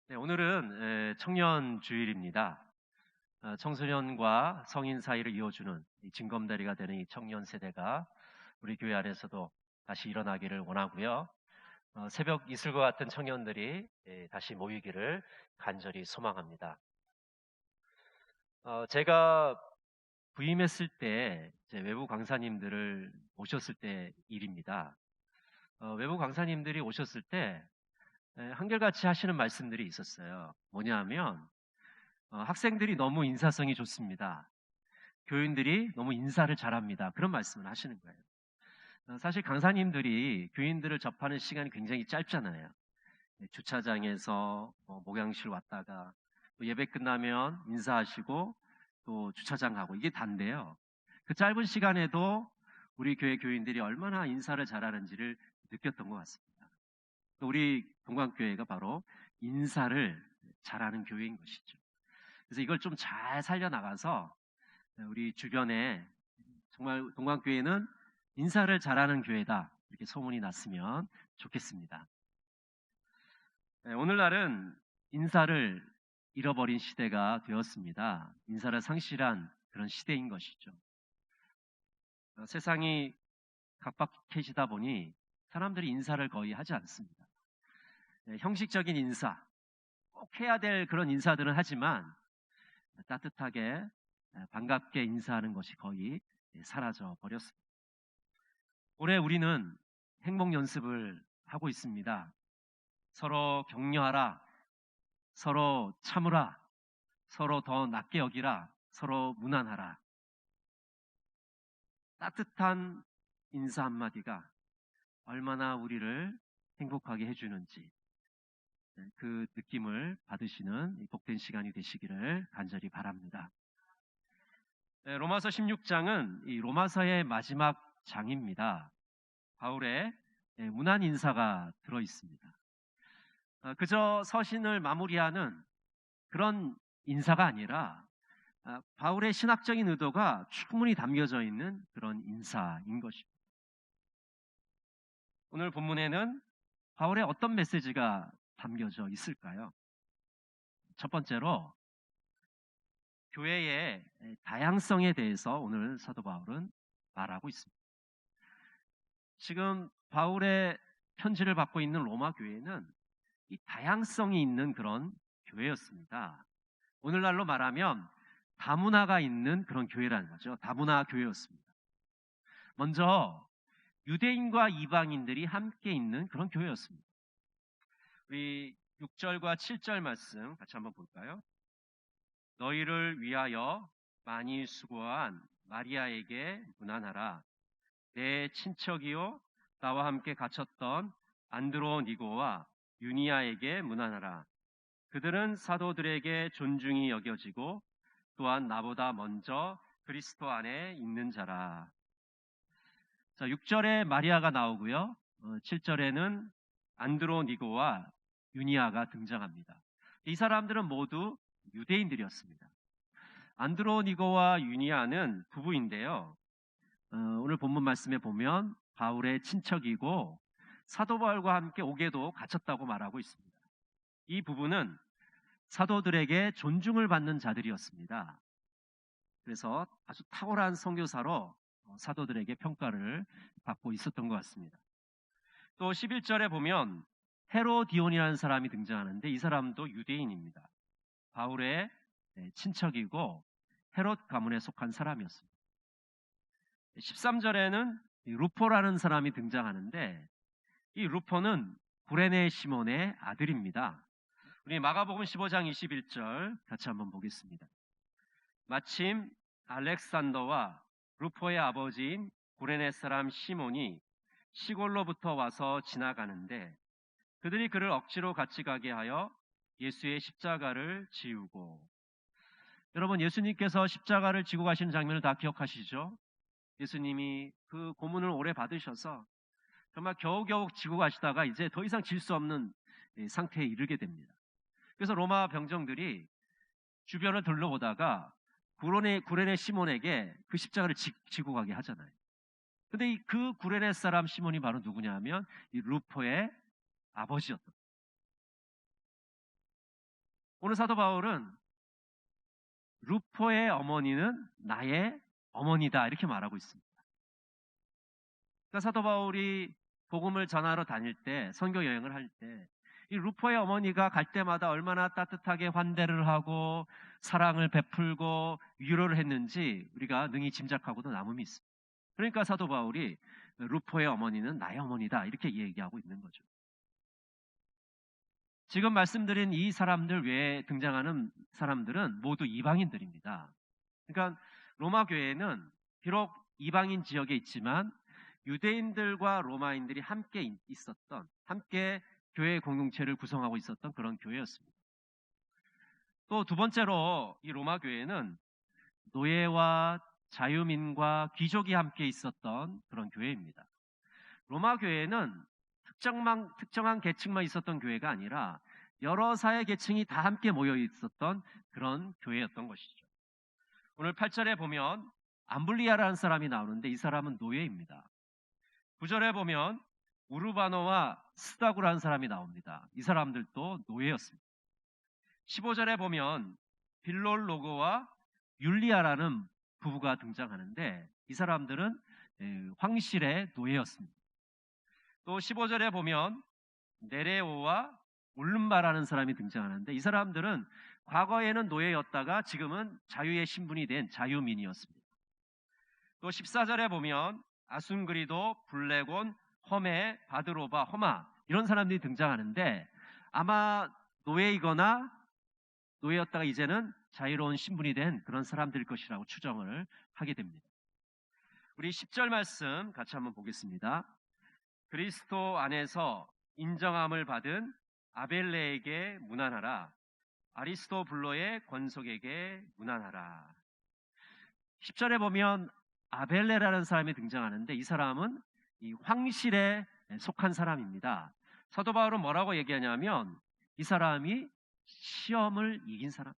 네, 오늘은 청년 주일입니다. 청소년과 성인 사이를 이어주는 이 징검다리가 되는 이 청년 세대가 우리 교회 안에서도 다시 일어나기를 원하고요. 새벽 이슬과 같은 청년들이 다시 모이기를 간절히 소망합니다. 제가 부임했을 때 이제 외부 강사님들을 모셨을 때 일입니다. 외부 강사님들이 오셨을 때 한결같이 하시는 말씀들이 있었어요. 뭐냐 하면 학생들이 너무 인사성이 좋습니다. 교인들이 너무 인사를 잘합니다. 그런 말씀을 하시는 거예요. 사실 강사님들이 교인들을 접하는 시간이 굉장히 짧잖아요. 주차장에서 목양실 왔다가 또 예배 끝나면 인사하시고 또 주차장 가고 이게 단데요. 그 짧은 시간에도 우리 교회 교인들이 얼마나 인사를 잘하는지를 느꼈던 것 같습니다. 또 우리 동광교회가 바로 인사를 잘하는 교회인 것이죠. 그래서 이걸 좀 잘 살려나가서 우리 주변에 정말 동광교회는 인사를 잘하는 교회다 이렇게 소문이 났으면 좋겠습니다. 오늘날은 인사를 잃어버린 시대가 되었습니다. 인사를 상실한 그런 시대인 것이죠. 세상이 각박해지다 보니 사람들이 인사를 거의 하지 않습니다. 형식적인 인사, 꼭 해야 될 그런 인사들은 하지만 따뜻하게 반갑게 인사하는 것이 거의 사라져 버렸습니다. 올해 우리는 행복 연습을 하고 있습니다. 서로 격려하라, 서로 참으라, 서로 더 낮게 여기라, 서로 무난하라. 따뜻한 인사 한마디가 얼마나 우리를 행복하게 해주는지 그 느낌을 받으시는 이 복된 시간이 되시기를 간절히 바랍니다. 로마서 16장은 이 로마서의 마지막 장입니다. 바울의 문안 인사가 들어 있습니다. 그저 서신을 마무리하는 그런 인사가 아니라 바울의 신학적인 의도가 충분히 담겨져 있는 그런 인사인 것입니다. 오늘 본문에는 바울의 어떤 메시지가 담겨져 있을까요? 첫 번째로 교회의 다양성에 대해서 오늘 사도 바울은 말하고 있습니다. 지금 바울의 편지를 받고 있는 로마 교회는 이 다양성이 있는 그런 교회였습니다. 오늘날로 말하면 다문화가 있는 그런 교회라는 거죠. 다문화 교회였습니다. 먼저 유대인과 이방인들이 함께 있는 그런 교회였습니다. 우리 6절과 7절 말씀 같이 한번 볼까요? 너희를 위하여 많이 수고한 마리아에게 문안하라. 내 친척이요 나와 함께 갇혔던 안드로니고와 유니아에게 문안하라. 그들은 사도들에게 존중이 여겨지고 또한 나보다 먼저 그리스도 안에 있는 자라. 자, 6절에 마리아가 나오고요. 7절에는 안드로니고와 유니아가 등장합니다. 이 사람들은 모두 유대인들이었습니다. 안드로니고와 유니아는 부부인데요. 오늘 본문 말씀에 보면 바울의 친척이고 사도 바울과 함께 옥에도 갇혔다고 말하고 있습니다. 이 부부는 사도들에게 존중을 받는 자들이었습니다. 그래서 아주 탁월한 선교사로 사도들에게 평가를 받고 있었던 것 같습니다. 또 11절에 보면 헤로디온이라는 사람이 등장하는데 이 사람도 유대인입니다. 바울의 친척이고 헤롯 가문에 속한 사람이었습니다. 13절에는 루포라는 사람이 등장하는데 이 루포는 구레네 시몬의 아들입니다. 우리 마가복음 15장 21절 같이 한번 보겠습니다. 마침 알렉산더와 루포의 아버지인 구레네 사람 시몬이 시골로부터 와서 지나가는데 그들이 그를 억지로 같이 가게 하여 예수의 십자가를 지우고. 여러분, 예수님께서 십자가를 지고 가시는 장면을 다 기억하시죠? 예수님이 그 고문을 오래 받으셔서 정말 겨우겨우 지고 가시다가 이제 더 이상 질 수 없는 상태에 이르게 됩니다. 그래서 로마 병정들이 주변을 둘러보다가 구레네 시몬에게 그 십자가를 지고 가게 하잖아요. 근데 그 구레네 사람 시몬이 바로 누구냐 하면 이 루포의 아버지였던. 오늘 사도 바울은 루포의 어머니는 나의 어머니다 이렇게 말하고 있습니다. 그러니까 사도 바울이 복음을 전하러 다닐 때, 선교 여행을 할 때, 이 루포의 어머니가 갈 때마다 얼마나 따뜻하게 환대를 하고 사랑을 베풀고 위로를 했는지 우리가 능히 짐작하고도 남음이 있습니다. 그러니까 사도 바울이 루포의 어머니는 나의 어머니다 이렇게 얘기하고 있는 거죠. 지금 말씀드린 이 사람들 외에 등장하는 사람들은 모두 이방인들입니다. 그러니까 로마 교회는 비록 이방인 지역에 있지만 유대인들과 로마인들이 함께 있었던, 함께 교회 공동체를 구성하고 있었던 그런 교회였습니다. 또 두 번째로 이 로마 교회는 노예와 자유민과 귀족이 함께 있었던 그런 교회입니다. 로마 교회는 특정한 계층만 있었던 교회가 아니라 여러 사회 계층이 다 함께 모여 있었던 그런 교회였던 것이죠. 오늘 8절에 보면 암블리아라는 사람이 나오는데 이 사람은 노예입니다. 9절에 보면 우르바노와 스다구라는 사람이 나옵니다. 이 사람들도 노예였습니다. 15절에 보면 빌롤로고와 율리아라는 부부가 등장하는데 이 사람들은 황실의 노예였습니다. 또 15절에 보면 네레오와 울름바라는 사람이 등장하는데 이 사람들은 과거에는 노예였다가 지금은 자유의 신분이 된 자유민이었습니다. 또 14절에 보면 아순그리도, 블레곤, 허메, 바드로바, 허마 이런 사람들이 등장하는데 아마 노예이거나 노예였다가 이제는 자유로운 신분이 된 그런 사람들일 것이라고 추정을 하게 됩니다. 우리 10절 말씀 같이 한번 보겠습니다. 그리스도 안에서 인정함을 받은 아벨레에게 문안하라. 아리스토블로의 권속에게 문안하라. 10절에 보면 아벨레라는 사람이 등장하는데 이 사람은 이 황실에 속한 사람입니다. 사도 바울은 뭐라고 얘기하냐면 이 사람이 시험을 이긴 사람,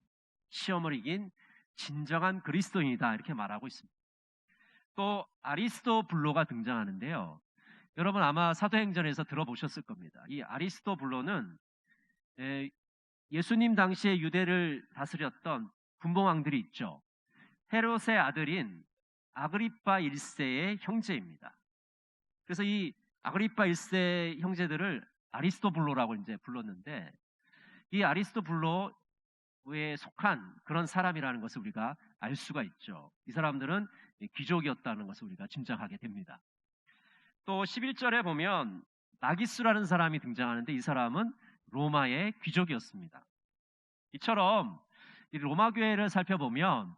시험을 이긴 진정한 그리스도인이다 이렇게 말하고 있습니다. 또 아리스토블로가 등장하는데요. 여러분 아마 사도행전에서 들어보셨을 겁니다. 이 아리스토블로는 예수님 당시에 유대를 다스렸던 군봉왕들이 있죠. 헤롯의 아들인 아그리파 1세의 형제입니다. 그래서 이 아그리파 1세 형제들을 아리스토블로라고 이제 불렀는데 이 아리스토블로에 속한 그런 사람이라는 것을 우리가 알 수가 있죠. 이 사람들은 귀족이었다는 것을 우리가 짐작하게 됩니다. 또 11절에 보면 나기스라는 사람이 등장하는데 이 사람은 로마의 귀족이었습니다. 이처럼 이 로마 교회를 살펴보면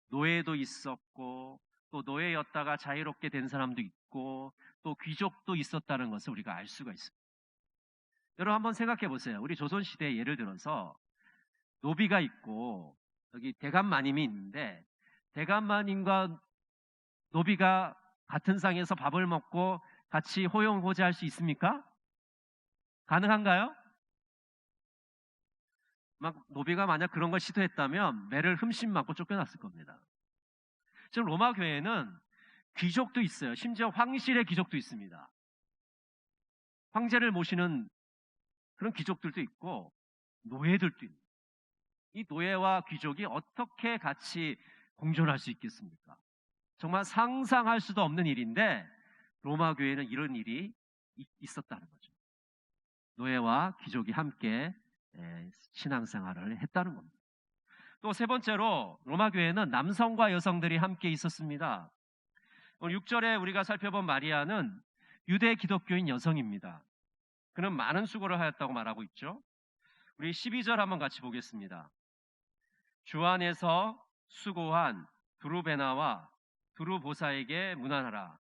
노예도 있었고 또 노예였다가 자유롭게 된 사람도 있고 또 귀족도 있었다는 것을 우리가 알 수가 있습니다. 여러분 한번 생각해 보세요. 우리 조선시대에 예를 들어서 노비가 있고 여기 대감마님이 있는데 대감마님과 노비가 같은 상에서 밥을 먹고 같이 호용호제할 수 있습니까? 가능한가요? 노비가 만약 그런 걸 시도했다면 매를 흠씬 맞고 쫓겨났을 겁니다. 지금 로마 교회는 귀족도 있어요. 심지어 황실의 귀족도 있습니다. 황제를 모시는 그런 귀족들도 있고 노예들도 있는. 이 노예와 귀족이 어떻게 같이 공존할 수 있겠습니까? 정말 상상할 수도 없는 일인데 로마 교회는 이런 일이 있었다는 거죠. 노예와 귀족이 함께 신앙생활을 했다는 겁니다. 또 세 번째로 로마 교회는 남성과 여성들이 함께 있었습니다. 오늘 6절에 우리가 살펴본 마리아는 유대 기독교인 여성입니다. 그는 많은 수고를 하였다고 말하고 있죠. 우리 12절 한번 같이 보겠습니다. 주 안에서 수고한 두루베나와 두루보사에게 문안하라.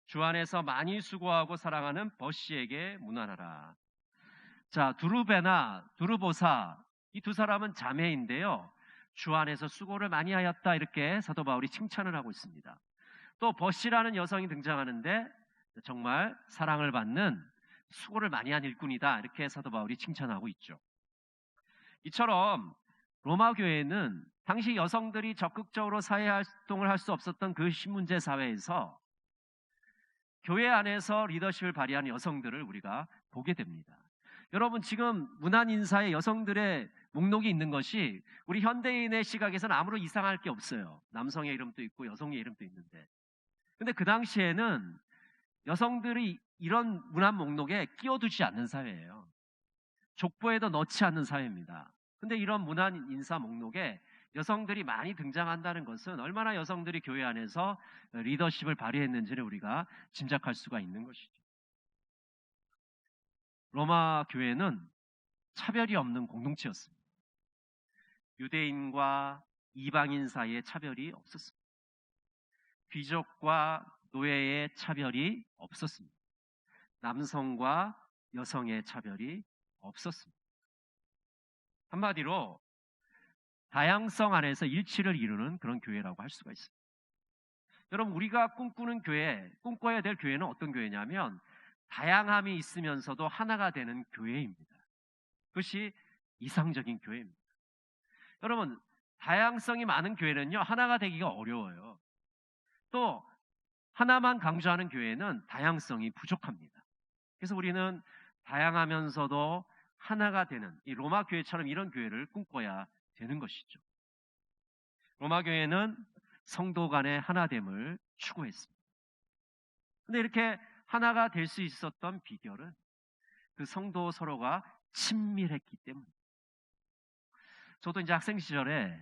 주 안에서 많이 수고하고 사랑하는 버시에게 문안하라. 자, 두루베나, 두루보사 이 두 사람은 자매인데요. 주 안에서 수고를 많이 하였다 이렇게 사도 바울이 칭찬을 하고 있습니다. 또 버시라는 여성이 등장하는데 정말 사랑을 받는 수고를 많이 한 일꾼이다 이렇게 사도 바울이 칭찬하고 있죠. 이처럼 로마 교회는 당시 여성들이 적극적으로 사회활동을 할 수 없었던 그 신문제 사회에서 교회 안에서 리더십을 발휘하는 여성들을 우리가 보게 됩니다. 여러분 지금 문안 인사에 여성들의 목록이 있는 것이 우리 현대인의 시각에서는 아무런 이상할 게 없어요. 남성의 이름도 있고 여성의 이름도 있는데. 근데 그 당시에는 여성들이 이런 문안 목록에 끼워두지 않는 사회예요. 족보에도 넣지 않는 사회입니다. 근데 이런 문안 인사 목록에 여성들이 많이 등장한다는 것은 얼마나 여성들이 교회 안에서 리더십을 발휘했는지를 우리가 짐작할 수가 있는 것이죠. 로마 교회는 차별이 없는 공동체였습니다. 유대인과 이방인 사이에 차별이 없었습니다. 귀족과 노예의 차별이 없었습니다. 남성과 여성의 차별이 없었습니다. 한마디로 다양성 안에서 일치를 이루는 그런 교회라고 할 수가 있습니다. 여러분, 우리가 꿈꾸는 교회, 꿈꿔야 될 교회는 어떤 교회냐면 다양함이 있으면서도 하나가 되는 교회입니다. 그것이 이상적인 교회입니다. 여러분, 다양성이 많은 교회는요, 하나가 되기가 어려워요. 또 하나만 강조하는 교회는 다양성이 부족합니다. 그래서 우리는 다양하면서도 하나가 되는 이 로마 교회처럼 이런 교회를 꿈꿔야 되는 것이죠. 로마 교회는 성도 간의 하나됨을 추구했습니다. 근데 이렇게 하나가 될 수 있었던 비결은 그 성도 서로가 친밀했기 때문입니다. 저도 이제 학생 시절에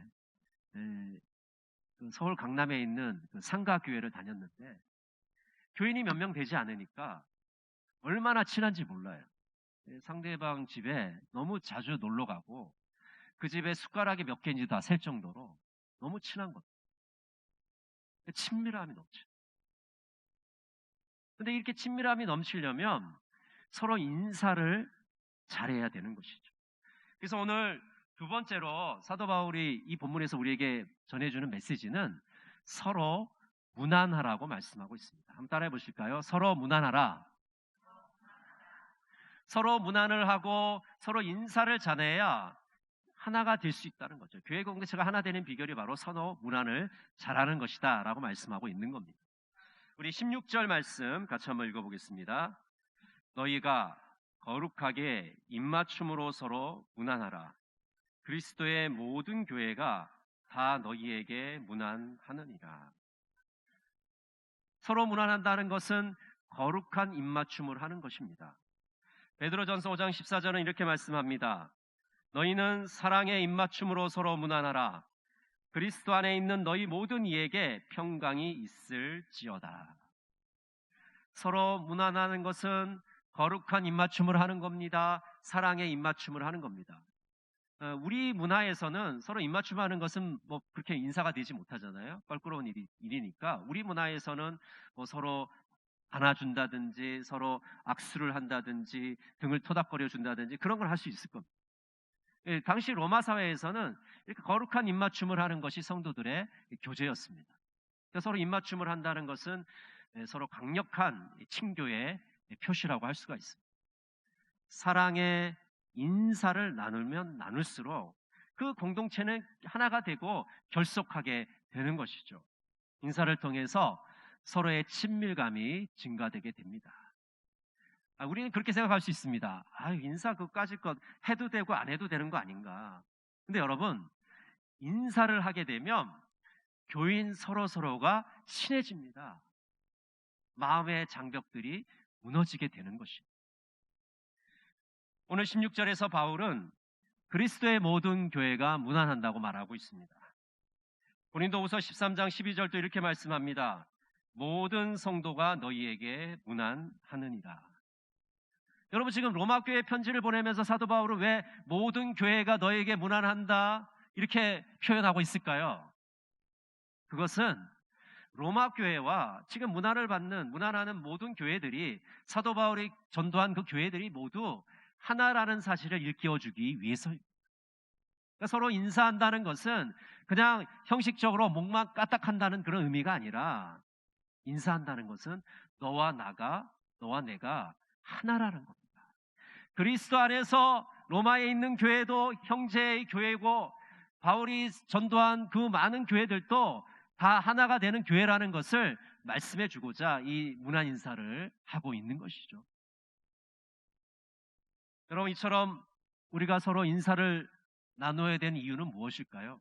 서울 강남에 있는 상가교회를 다녔는데 교인이 몇 명 되지 않으니까 얼마나 친한지 몰라요. 상대방 집에 너무 자주 놀러 가고 그 집에 숟가락이 몇 개인지 다 셀 정도로 너무 친한 것. 친밀함이 넘쳐. 근데 이렇게 친밀함이 넘치려면 서로 인사를 잘해야 되는 것이죠. 그래서 오늘 두 번째로 사도 바울이 이 본문에서 우리에게 전해주는 메시지는 서로 문안하라고 말씀하고 있습니다. 한번 따라해 보실까요? 서로 문안하라. 서로 문안을 하고 서로 인사를 잘해야 하나가 될 수 있다는 거죠. 교회 공동체가 하나 되는 비결이 바로 서로 문안을 잘하는 것이다 라고 말씀하고 있는 겁니다. 우리 16절 말씀 같이 한번 읽어보겠습니다. 너희가 거룩하게 입맞춤으로 서로 문안하라. 그리스도의 모든 교회가 다 너희에게 문안하느니라. 서로 문안한다는 것은 거룩한 입맞춤을 하는 것입니다. 베드로전서 5장 14절은 이렇게 말씀합니다. 너희는 사랑의 입맞춤으로 서로 문안하라. 그리스도 안에 있는 너희 모든 이에게 평강이 있을지어다. 서로 문안하는 것은 거룩한 입맞춤을 하는 겁니다. 사랑의 입맞춤을 하는 겁니다. 우리 문화에서는 서로 입맞춤하는 것은 뭐 그렇게 인사가 되지 못하잖아요. 껄끄러운 일이니까 우리 문화에서는 뭐 서로 안아준다든지 서로 악수를 한다든지 등을 토닥거려 준다든지 그런 걸 할 수 있을 겁니다. 당시 로마 사회에서는 이렇게 거룩한 입맞춤을 하는 것이 성도들의 교제였습니다. 서로 입맞춤을 한다는 것은 서로 강력한 친교의 표시라고 할 수가 있습니다. 사랑의 인사를 나누면 나눌수록 그 공동체는 하나가 되고 결속하게 되는 것이죠. 인사를 통해서 서로의 친밀감이 증가되게 됩니다. 우리는 그렇게 생각할 수 있습니다. 인사 그까짓 것 해도 되고 안 해도 되는 거 아닌가. 근데 여러분, 인사를 하게 되면 교인 서로가 친해집니다. 마음의 장벽들이 무너지게 되는 것입니다. 오늘 16절에서 바울은 그리스도의 모든 교회가 문안한다고 말하고 있습니다. 고린도후서 13장 12절도 이렇게 말씀합니다. 모든 성도가 너희에게 문안하느니라. 여러분, 지금 로마 교회 편지를 보내면서 사도 바울은 왜 모든 교회가 너에게 문안한다 이렇게 표현하고 있을까요? 그것은 로마 교회와 지금 문안하는 모든 교회들이 사도 바울이 전도한 그 교회들이 모두 하나라는 사실을 일깨워주기 위해서입니다. 그러니까 서로 인사한다는 것은 그냥 형식적으로 목만 까딱한다는 그런 의미가 아니라 인사한다는 것은 너와 내가 하나라는 겁니다. 그리스도 안에서 로마에 있는 교회도 형제의 교회고 바울이 전도한 그 많은 교회들도 다 하나가 되는 교회라는 것을 말씀해 주고자 이 문안 인사를 하고 있는 것이죠. 여러분, 이처럼 우리가 서로 인사를 나눠야 되는 이유는 무엇일까요?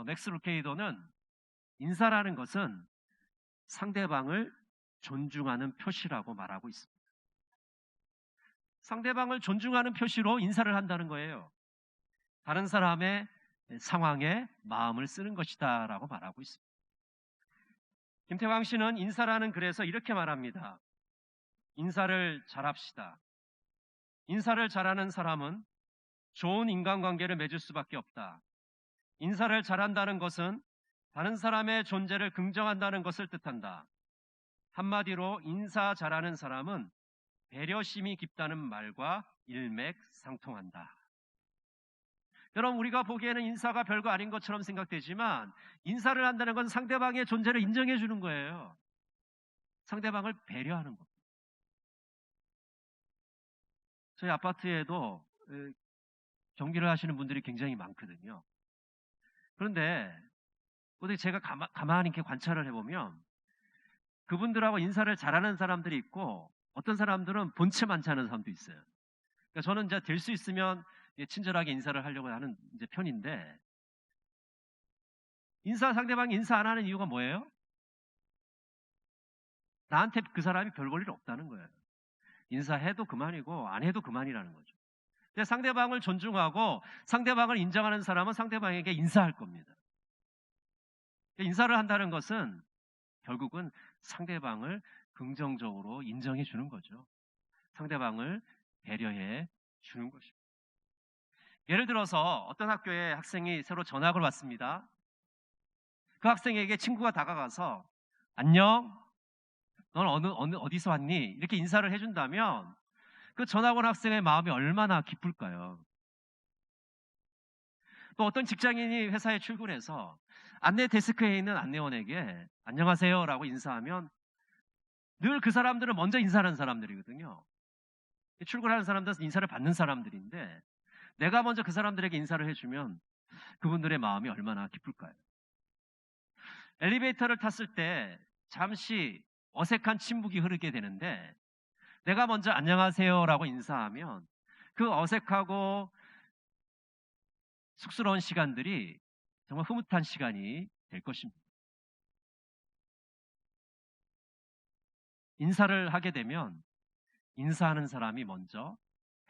맥스 루케이도는 인사라는 것은 상대방을 존중하는 표시라고 말하고 있습니다. 상대방을 존중하는 표시로 인사를 한다는 거예요. 다른 사람의 상황에 마음을 쓰는 것이다 라고 말하고 있습니다. 김태광 씨는 인사라는 글에서 이렇게 말합니다. 인사를 잘합시다. 인사를 잘하는 사람은 좋은 인간관계를 맺을 수밖에 없다. 인사를 잘한다는 것은 다른 사람의 존재를 긍정한다는 것을 뜻한다. 한마디로 인사 잘하는 사람은 배려심이 깊다는 말과 일맥상통한다. 여러분, 우리가 보기에는 인사가 별거 아닌 것처럼 생각되지만 인사를 한다는 건 상대방의 존재를 인정해 주는 거예요. 상대방을 배려하는 겁니다. 저희 아파트에도 경비를 하시는 분들이 굉장히 많거든요. 그런데 어떻게 제가 가만히 이렇게 관찰을 해보면 그분들하고 인사를 잘하는 사람들이 있고 어떤 사람들은 본체 많지 않은 사람도 있어요. 그러니까 저는 이제 될 수 있으면 친절하게 인사를 하려고 하는 이제 편인데, 상대방이 인사 안 하는 이유가 뭐예요? 나한테 그 사람이 별 볼 일 없다는 거예요. 인사해도 그만이고 안 해도 그만이라는 거죠. 근데 상대방을 존중하고 상대방을 인정하는 사람은 상대방에게 인사할 겁니다. 인사를 한다는 것은 결국은 상대방을 긍정적으로 인정해 주는 거죠. 상대방을 배려해 주는 것입니다. 예를 들어서 어떤 학교에 학생이 새로 전학을 왔습니다. 그 학생에게 친구가 다가가서 안녕, 넌 어디서 왔니? 이렇게 인사를 해준다면 그 전학 온 학생의 마음이 얼마나 기쁠까요? 또 어떤 직장인이 회사에 출근해서 안내 데스크에 있는 안내원에게 안녕하세요 라고 인사하면 늘 그 사람들은 먼저 인사하는 사람들이거든요. 출근하는 사람들은 인사를 받는 사람들인데 내가 먼저 그 사람들에게 인사를 해주면 그분들의 마음이 얼마나 기쁠까요? 엘리베이터를 탔을 때 잠시 어색한 침묵이 흐르게 되는데 내가 먼저 안녕하세요 라고 인사하면 그 어색하고 쑥스러운 시간들이 정말 흐뭇한 시간이 될 것입니다. 인사를 하게 되면 인사하는 사람이 먼저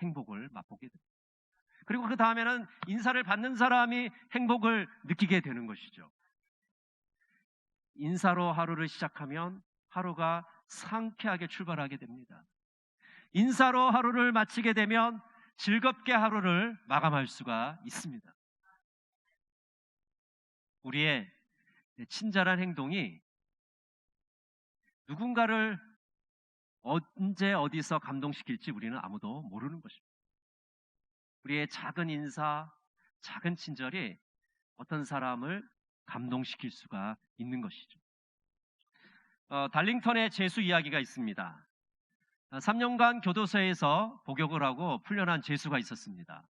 행복을 맛보게 됩니다. 그리고 그 다음에는 인사를 받는 사람이 행복을 느끼게 되는 것이죠. 인사로 하루를 시작하면 하루가 상쾌하게 출발하게 됩니다. 인사로 하루를 마치게 되면 즐겁게 하루를 마감할 수가 있습니다. 우리의 친절한 행동이 누군가를 언제 어디서 감동시킬지 우리는 아무도 모르는 것입니다. 우리의 작은 인사, 작은 친절이 어떤 사람을 감동시킬 수가 있는 것이죠. 달링턴의 재수 이야기가 있습니다. 3년간 교도소에서 복역을 하고 풀려난 재수가 있었습니다.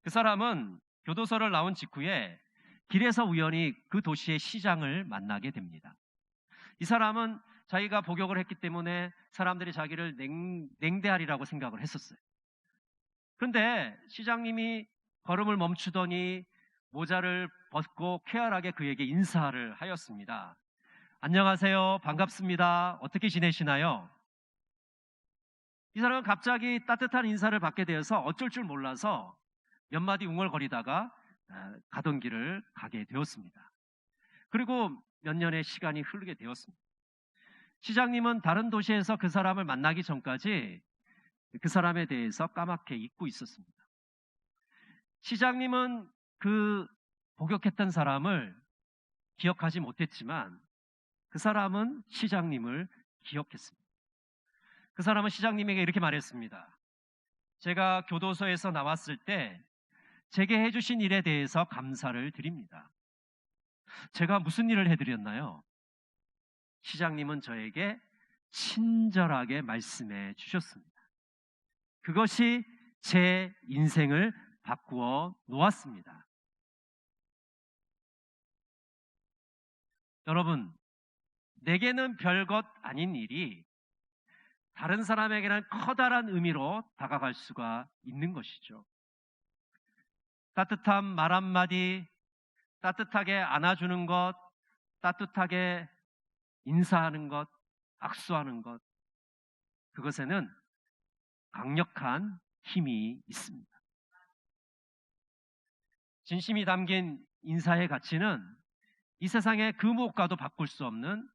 그 사람은 교도소를 나온 직후에 길에서 우연히 그 도시의 시장을 만나게 됩니다. 이 사람은 자기가 복역을 했기 때문에 사람들이 자기를 냉대하리라고 생각을 했었어요. 그런데 시장님이 걸음을 멈추더니 모자를 벗고 쾌활하게 그에게 인사를 하였습니다. 안녕하세요. 반갑습니다. 어떻게 지내시나요? 이 사람은 갑자기 따뜻한 인사를 받게 되어서 어쩔 줄 몰라서 몇 마디 웅얼거리다가 가던 길을 가게 되었습니다. 그리고 몇 년의 시간이 흐르게 되었습니다. 시장님은 다른 도시에서 그 사람을 만나기 전까지 그 사람에 대해서 까맣게 잊고 있었습니다. 시장님은 그 복역했던 사람을 기억하지 못했지만 그 사람은 시장님을 기억했습니다. 그 사람은 시장님에게 이렇게 말했습니다. 제가 교도소에서 나왔을 때 제게 해주신 일에 대해서 감사를 드립니다. 제가 무슨 일을 해드렸나요? 시장님은 저에게 친절하게 말씀해 주셨습니다. 그것이 제 인생을 바꾸어 놓았습니다. 여러분, 내게는 별것 아닌 일이 다른 사람에게는 커다란 의미로 다가갈 수가 있는 것이죠. 따뜻한 말 한마디, 따뜻하게 안아주는 것, 따뜻하게 인사하는 것, 악수하는 것, 그것에는 강력한 힘이 있습니다. 진심이 담긴 인사의 가치는 이 세상의 그 무엇과도 바꿀 수 없는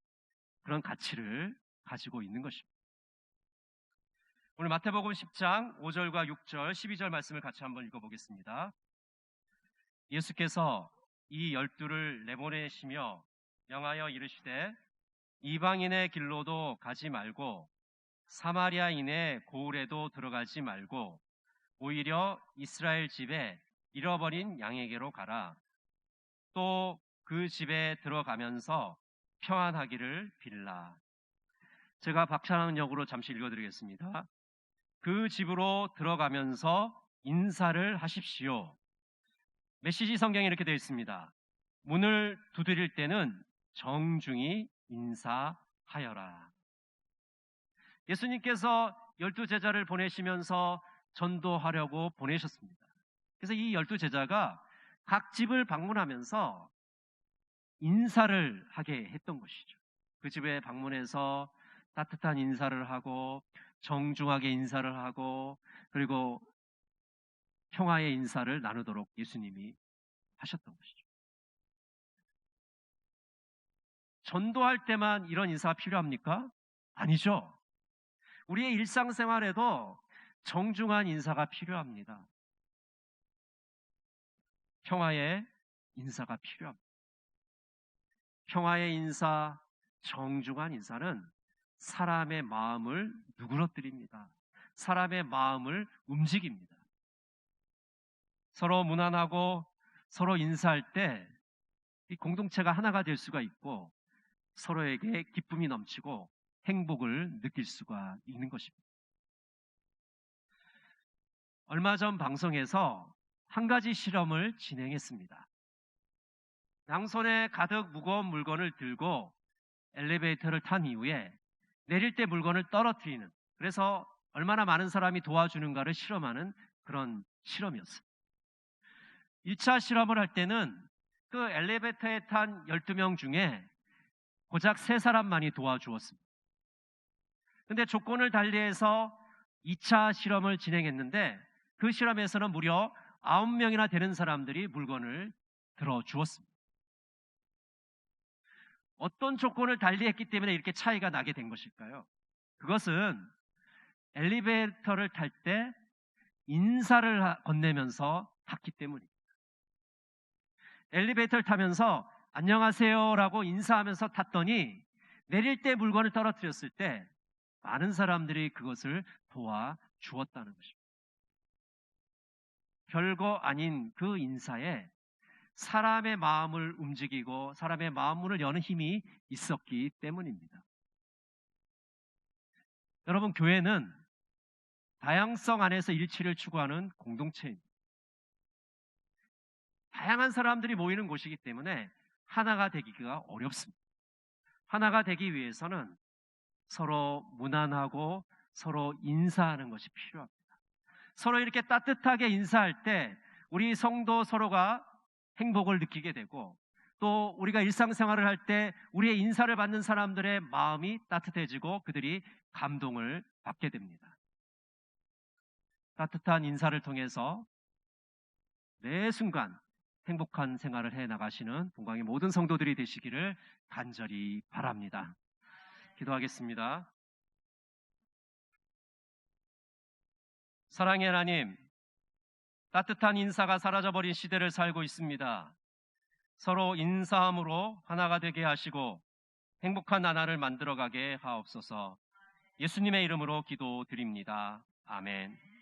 그런 가치를 가지고 있는 것입니다. 오늘 마태복음 10장 5절과 6절, 12절 말씀을 같이 한번 읽어보겠습니다. 예수께서 이 12를 내보내시며 명하여 이르시되 이방인의 길로도 가지 말고 사마리아인의 고을에도 들어가지 말고 오히려 이스라엘 집에 잃어버린 양에게로 가라. 또 그 집에 들어가면서 평안하기를 빌라. 제가 박찬환 역으로 잠시 읽어드리겠습니다. 그 집으로 들어가면서 인사를 하십시오. 메시지 성경에 이렇게 되어 있습니다. 문을 두드릴 때는 정중히 인사하여라. 예수님께서 12제자를 보내시면서 전도하려고 보내셨습니다. 그래서 이 12제자가 각 집을 방문하면서 인사를 하게 했던 것이죠. 그 집에 방문해서 따뜻한 인사를 하고 정중하게 인사를 하고 그리고 평화의 인사를 나누도록 예수님이 하셨던 것이죠. 전도할 때만 이런 인사가 필요합니까? 아니죠. 우리의 일상생활에도 정중한 인사가 필요합니다. 평화의 인사가 필요합니다. 평화의 인사, 정중한 인사는 사람의 마음을 누그러뜨립니다. 사람의 마음을 움직입니다. 서로 무난하고 서로 인사할 때 이 공동체가 하나가 될 수가 있고 서로에게 기쁨이 넘치고 행복을 느낄 수가 있는 것입니다. 얼마 전 방송에서 한 가지 실험을 진행했습니다. 양손에 가득 무거운 물건을 들고 엘리베이터를 탄 이후에 내릴 때 물건을 떨어뜨리는, 그래서 얼마나 많은 사람이 도와주는가를 실험하는 그런 실험이었습니다. 1차 실험을 할 때는 그 엘리베이터에 탄 12명 중에 고작 3사람만이 도와주었습니다. 근데 조건을 달리해서 2차 실험을 진행했는데 그 실험에서는 무려 9명이나 되는 사람들이 물건을 들어주었습니다. 어떤 조건을 달리했기 때문에 이렇게 차이가 나게 된 것일까요? 그것은 엘리베이터를 탈 때 인사를 건네면서 탔기 때문입니다. 엘리베이터를 타면서 안녕하세요라고 인사하면서 탔더니 내릴 때 물건을 떨어뜨렸을 때 많은 사람들이 그것을 도와주었다는 것입니다. 별거 아닌 그 인사에 사람의 마음을 움직이고 사람의 마음문을 여는 힘이 있었기 때문입니다. 여러분, 교회는 다양성 안에서 일치를 추구하는 공동체입니다. 다양한 사람들이 모이는 곳이기 때문에 하나가 되기가 어렵습니다. 하나가 되기 위해서는 서로 무난하고 서로 인사하는 것이 필요합니다. 서로 이렇게 따뜻하게 인사할 때 우리 성도 서로가 행복을 느끼게 되고 또 우리가 일상생활을 할 때 우리의 인사를 받는 사람들의 마음이 따뜻해지고 그들이 감동을 받게 됩니다. 따뜻한 인사를 통해서 매 순간 행복한 생활을 해 나가시는 본광의 모든 성도들이 되시기를 간절히 바랍니다. 기도하겠습니다. 사랑의 하나님, 따뜻한 인사가 사라져버린 시대를 살고 있습니다. 서로 인사함으로 하나가 되게 하시고 행복한 나날을 만들어가게 하옵소서. 예수님의 이름으로 기도드립니다. 아멘.